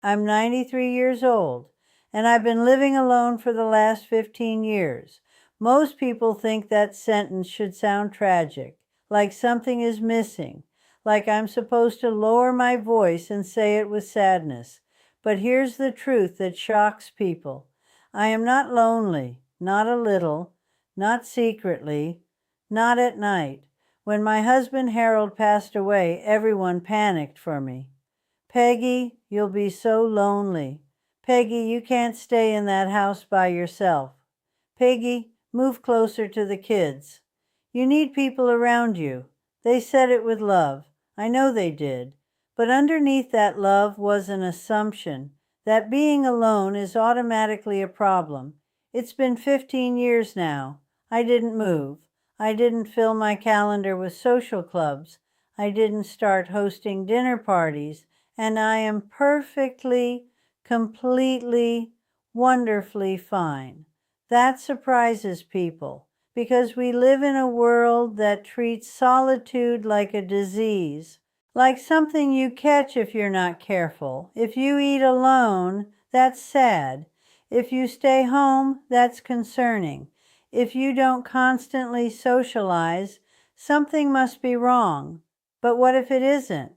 I'm 93 years old, and I've been living alone for the last 15 years. Most people think that sentence should sound tragic, like something is missing, like I'm supposed to lower my voice and say it with sadness. But here's the truth that shocks people. I am not lonely, not a little, not secretly, not at night. When my husband Harold passed away, everyone panicked for me. Peggy, you'll be so lonely. Peggy, you can't stay in that house by yourself. Peggy, move closer to the kids. You need people around you. They said it with love. I know they did. But underneath that love was an assumption that being alone is automatically a problem. It's been 15 years now. I didn't move. I didn't fill my calendar with social clubs. I didn't start hosting dinner parties. And I am perfectly, completely, wonderfully fine. That surprises people because we live in a world that treats solitude like a disease, like something you catch if you're not careful. If you eat alone, that's sad. If you stay home, that's concerning. If you don't constantly socialize, something must be wrong. But what if it isn't?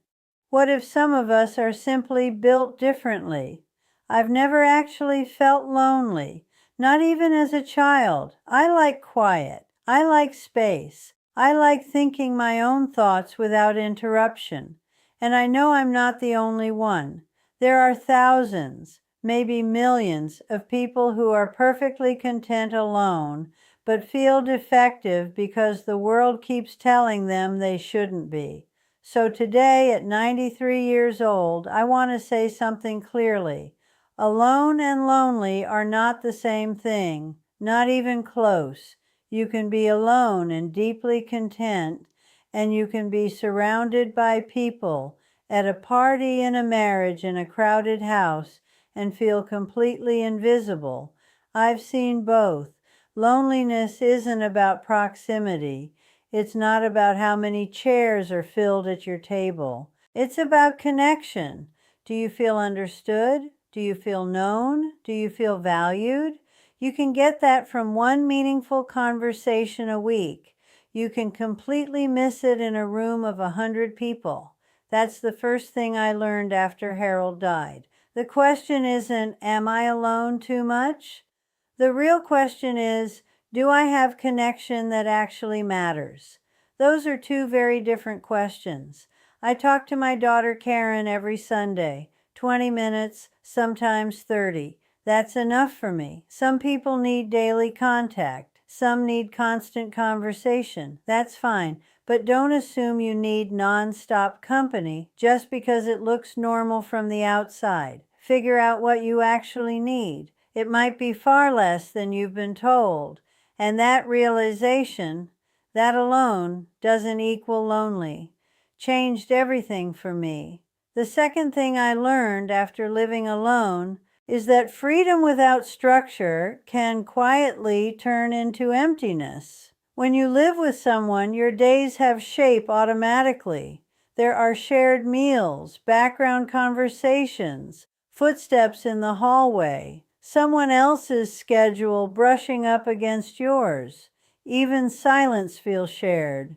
What if some of us are simply built differently? I've never actually felt lonely, not even as a child. I like quiet. I like space. I like thinking my own thoughts without interruption. And I know I'm not the only one. There are thousands, maybe millions, of people who are perfectly content alone, but feel defective because the world keeps telling them they shouldn't be. So today, at 93 years old, I want to say something clearly. Alone and lonely are not the same thing, not even close. You can be alone and deeply content, and you can be surrounded by people at a party, in a marriage, in a crowded house, and feel completely invisible. I've seen both. Loneliness isn't about proximity. It's not about how many chairs are filled at your table. It's about connection. Do you feel understood? Do you feel known? Do you feel valued? You can get that from one meaningful conversation a week. You can completely miss it in a room of 100 people. That's the first thing I learned after Harold died. The question isn't, am I alone too much? The real question is, do I have connection that actually matters? Those are two very different questions. I talk to my daughter Karen every Sunday, 20 minutes, sometimes 30. That's enough for me. Some people need daily contact. Some need constant conversation. That's fine. But don't assume you need non-stop company just because it looks normal from the outside. Figure out what you actually need. It might be far less than you've been told. And that realization, that alone, doesn't equal lonely. Changed everything for me. The second thing I learned after living alone is that freedom without structure can quietly turn into emptiness. When you live with someone, your days have shape automatically. There are shared meals, background conversations, footsteps in the hallway, someone else's schedule brushing up against yours. Even silence feels shared.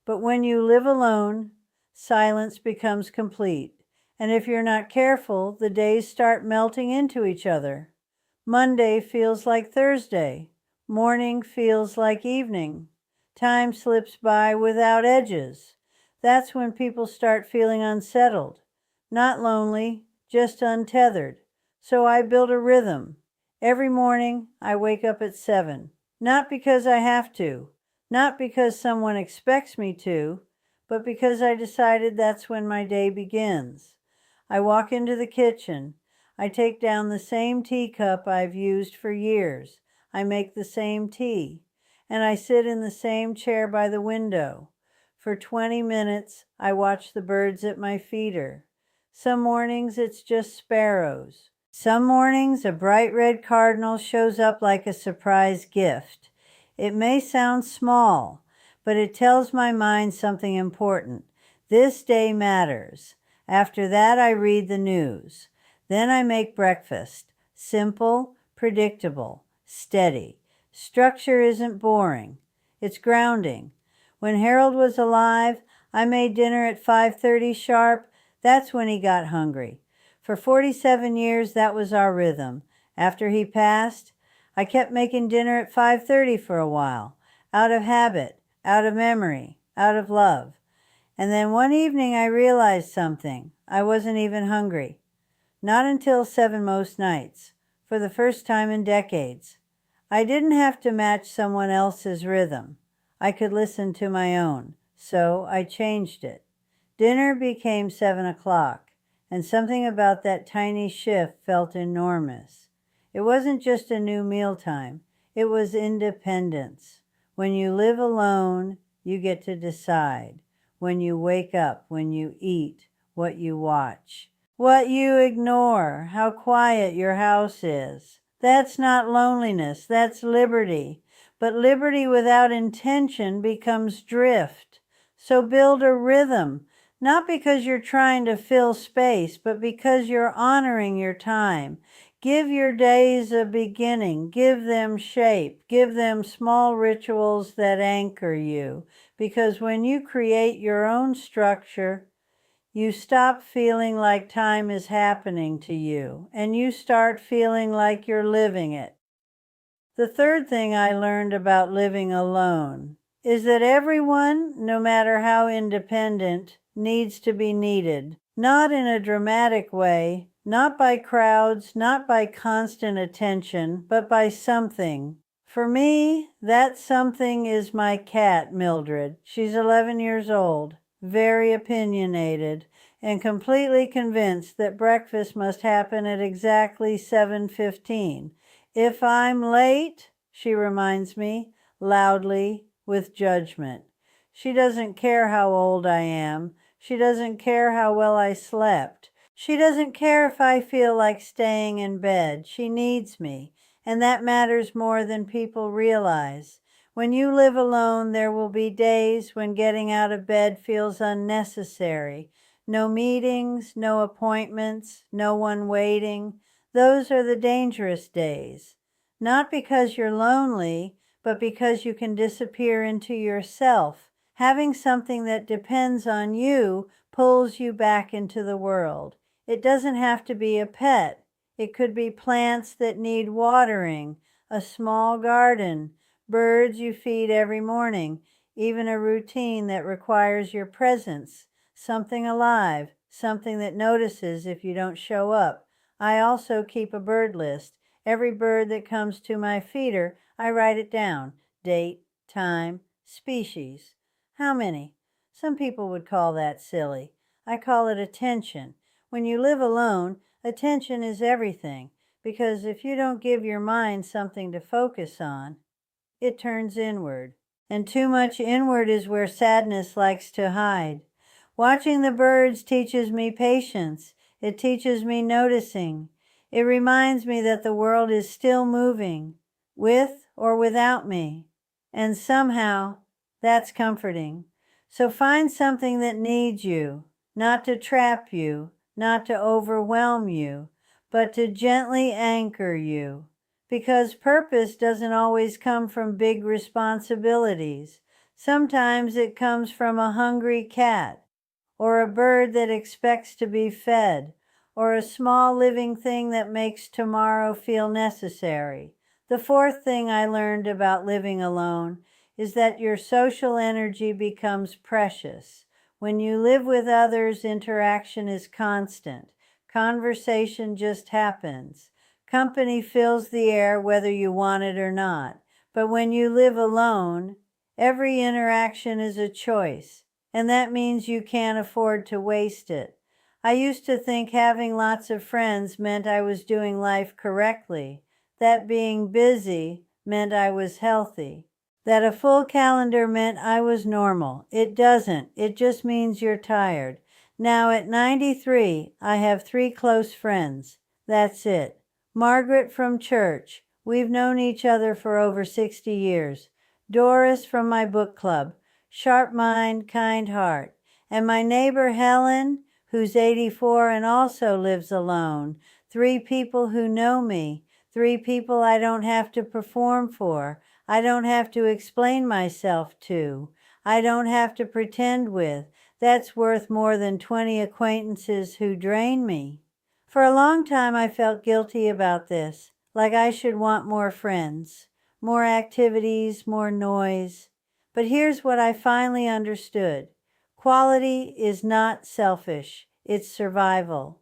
But when you live alone, silence becomes complete. And if you're not careful, the days start melting into each other. Monday feels like Thursday. Morning feels like evening. Time slips by without edges. That's when people start feeling unsettled. Not lonely, just untethered. So I built a rhythm. Every morning, I wake up at 7. Not because I have to. Not because someone expects me to. But because I decided that's when my day begins. I walk into the kitchen. I take down the same teacup I've used for years. I make the same tea. And I sit in the same chair by the window. For 20 minutes, I watch the birds at my feeder. Some mornings, it's just sparrows. Some mornings, a bright red cardinal shows up like a surprise gift. It may sound small, but it tells my mind something important. This day matters. After that, I read the news. Then I make breakfast. Simple, predictable, steady. Structure isn't boring. It's grounding. When Harold was alive, I made dinner at 5:30 sharp. That's when he got hungry. For 47 years, that was our rhythm. After he passed, I kept making dinner at 5:30 for a while, out of habit, out of memory, out of love. And then one evening I realized something. I wasn't even hungry. Not until 7 most nights, for the first time in decades. I didn't have to match someone else's rhythm. I could listen to my own, so I changed it. Dinner became 7 o'clock, and something about that tiny shift felt enormous. It wasn't just a new mealtime, it was independence. When you live alone, you get to decide. When you wake up, when you eat, what you watch, what you ignore, how quiet your house is. That's not loneliness, that's liberty. But liberty without intention becomes drift. So build a rhythm, not because you're trying to fill space, but because you're honoring your time. Give your days a beginning, give them shape, give them small rituals that anchor you. Because when you create your own structure, you stop feeling like time is happening to you, and you start feeling like you're living it. The third thing I learned about living alone is that everyone, no matter how independent, needs to be needed. Not in a dramatic way, not by crowds, not by constant attention, but by something. For me, that something is my cat, Mildred. She's 11 years old, very opinionated, and completely convinced that breakfast must happen at exactly 7:15. If I'm late, she reminds me, loudly, with judgment. She doesn't care how old I am. She doesn't care how well I slept. She doesn't care if I feel like staying in bed. She needs me, and that matters more than people realize. When you live alone, there will be days when getting out of bed feels unnecessary. No meetings, no appointments, no one waiting. Those are the dangerous days. Not because you're lonely, but because you can disappear into yourself. Having something that depends on you pulls you back into the world. It doesn't have to be a pet. It could be plants that need watering, a small garden, birds you feed every morning, even a routine that requires your presence, something alive, something that notices if you don't show up. I also keep a bird list. Every bird that comes to my feeder, I write it down. Date, time, species. How many? Some people would call that silly. I call it attention. When you live alone, attention is everything, because if you don't give your mind something to focus on, it turns inward. And too much inward is where sadness likes to hide. Watching the birds teaches me patience. It teaches me noticing. It reminds me that the world is still moving, with or without me. And somehow, that's comforting. So find something that needs you, not to trap you, not to overwhelm you, but to gently anchor you. Because purpose doesn't always come from big responsibilities. Sometimes it comes from a hungry cat, or a bird that expects to be fed, or a small living thing that makes tomorrow feel necessary. The fourth thing I learned about living alone is that your social energy becomes precious. When you live with others, interaction is constant. Conversation just happens. Company fills the air whether you want it or not. But when you live alone, every interaction is a choice, and that means you can't afford to waste it. I used to think having lots of friends meant I was doing life correctly, that being busy meant I was healthy, that a full calendar meant I was normal. It doesn't. It just means you're tired. Now at 93, I have 3 close friends. That's it. Margaret from church. We've known each other for over 60 years. Doris from my book club. Sharp mind, kind heart. And my neighbor Helen, who's 84 and also lives alone. 3 people who know me, 3 people I don't have to perform for, I don't have to explain myself to, I don't have to pretend with. That's worth more than 20 acquaintances who drain me. For a long time I felt guilty about this, like I should want more friends, more activities, more noise. But here's what I finally understood. Quality is not selfish, it's survival.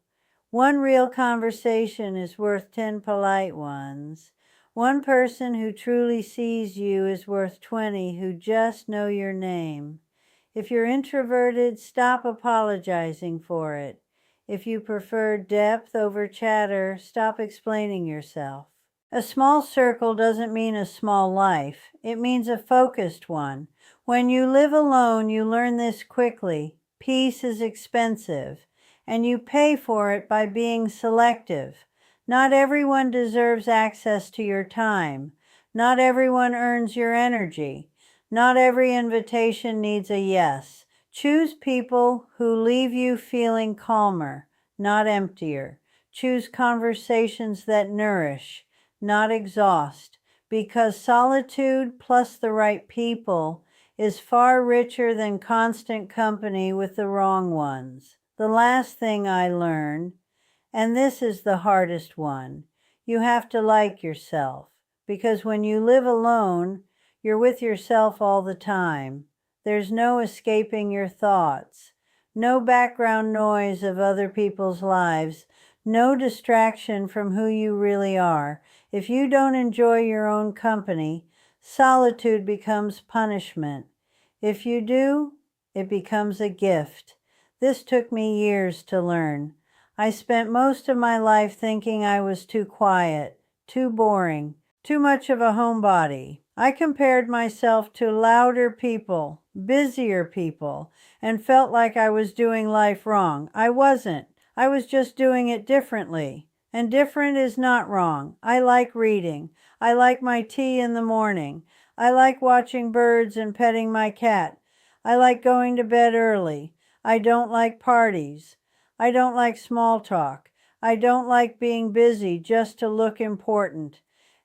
One real conversation is worth 10 polite ones. One person who truly sees you is worth 20 who just know your name. If you're introverted, stop apologizing for it. If you prefer depth over chatter, stop explaining yourself. A small circle doesn't mean a small life. It means a focused one. When you live alone, you learn this quickly. Peace is expensive, and you pay for it by being selective. Not everyone deserves access to your time. Not everyone earns your energy. Not every invitation needs a yes. Choose people who leave you feeling calmer, not emptier. Choose conversations that nourish, not exhaust, because solitude plus the right people is far richer than constant company with the wrong ones. The last thing I learned, and this is the hardest one, you have to like yourself, because when you live alone, you're with yourself all the time. There's no escaping your thoughts, no background noise of other people's lives, no distraction from who you really are. If you don't enjoy your own company, solitude becomes punishment. If you do, it becomes a gift. This took me years to learn. I spent most of my life thinking I was too quiet, too boring, too much of a homebody. I compared myself to louder people, busier people, and felt like I was doing life wrong. I wasn't. I was just doing it differently. And different is not wrong. I like reading. I like my tea in the morning. I like watching birds and petting my cat. I like going to bed early. I don't like parties. I don't like small talk. I don't like being busy just to look important.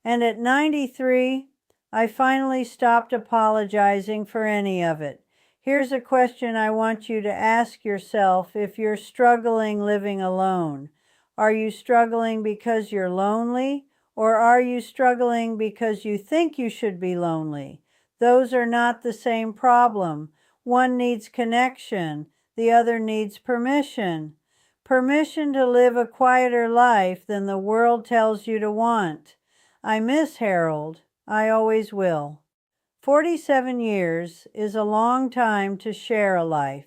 And at 93, I finally stopped apologizing for any of it. Here's a question I want you to ask yourself if you're struggling living alone. Are you struggling because you're lonely, or are you struggling because you think you should be lonely? Those are not the same problem. One needs connection, the other needs permission. Permission to live a quieter life than the world tells you to want. I miss Harold. I always will. 47 years is a long time to share a life.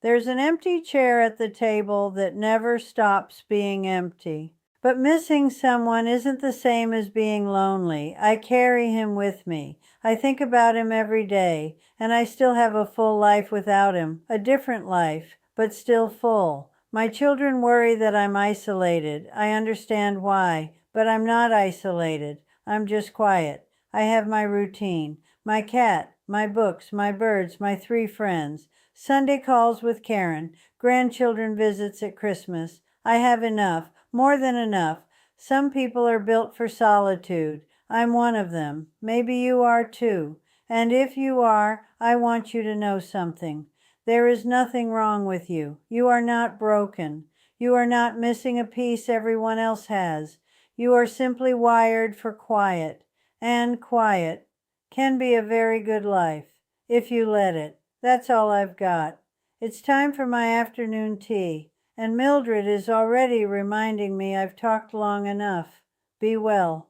There's an empty chair at the table that never stops being empty. But missing someone isn't the same as being lonely. I carry him with me. I think about him every day, and I still have a full life without him. A different life, but still full. My children worry that I'm isolated. I understand why, but I'm not isolated. I'm just quiet. I have my routine. My cat, my books, my birds, my 3 friends. Sunday calls with Karen. Grandchildren visits at Christmas. I have enough. More than enough. Some people are built for solitude. I'm one of them. Maybe you are too. And if you are, I want you to know something. There is nothing wrong with you. You are not broken. You are not missing a piece everyone else has. You are simply wired for quiet. And quiet can be a very good life, if you let it. That's all I've got. It's time for my afternoon tea. And Mildred is already reminding me I've talked long enough. Be well.